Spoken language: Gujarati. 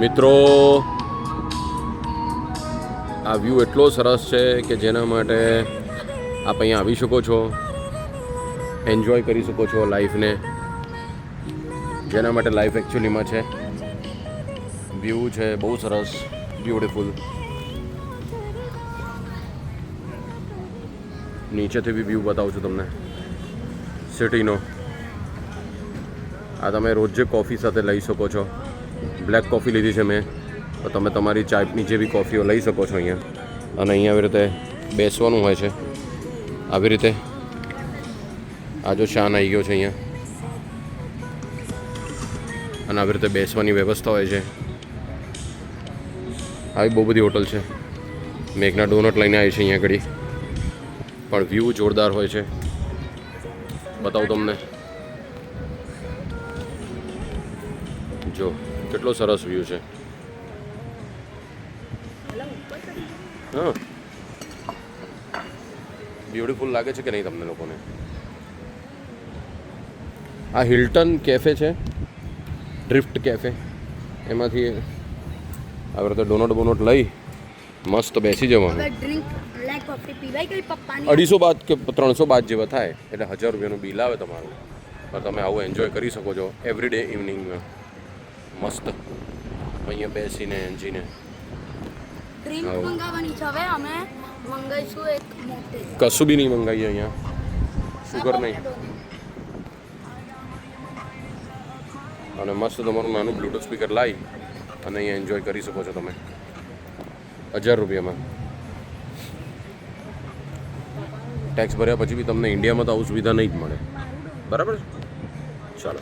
મિત્રો આ વ્યૂ એટલો સરસ છે કે જેના માટે આપ અહીંયા આવી શકો છો, એન્જોય કરી શકો છો લાઈફને, જેના માટે લાઈફ એકચ્યુઅલીમાં છે. વ્યૂ છે બહુ સરસ, બ્યુટીફુલ. નીચેથી બી વ્યૂ બતાવું છું તમને સિટીનો. આ તમે રોજ જે કોફી સાથે લઈ શકો છો. બ્લેક કોફી લીધી છે મેં, તો તમે તમારી ચાયની જે બી કોફીઓ લઈ શકો છો અહીંયા. અને અહીંયા આવી રીતે બેસવાનું હોય છે. આવી રીતે આ જો શાન આવી ગયો છે અહીંયા, અને આવી રીતે બેસવાની વ્યવસ્થા હોય છે. આવી બહુ બધી હોટલ છે. મેં એકના ડોનટ લઈને આવી છે અહીંયા આગળ, પણ વ્યૂ જોરદાર હોય છે. બતાવું તમને, જો કેટલો સરસ વ્યૂ છે. હા, બ્યુટીફુલ લાગે છે કે નહીં તમને લોકોને? આ હિલ્ટન કેફે છે, ડ્રિફ્ટ કેફે. એમાંથી આવી રીતે ડોનટ લઈ મસ્ત બેસી જવાનું. 250 બાદ કે 300 બાદ જેવા થાય, એટલે 1000 રૂપિયાનું બિલ આવે તમારું. પણ તમે આવું એન્જોય કરી શકો છો એવરી ડે ઇવનિંગમાં. મસ્ત અહીંયા બેસીને એન્જીને. કશું બી નહીં મંગાવીએ અહીંયા, શુગર નહીં. અને મસ્ત તમારું નાનું બ્લૂટૂથ સ્પીકર લાવી અને અહીંયા એન્જોય કરી શકો છો તમે 1000 રૂપિયામાં. ટેક્સ ભર્યા પછી બી તમને ઇન્ડિયામાં તો આવું સુવિધા નહીં જ મળે. બરાબર? ચાલો.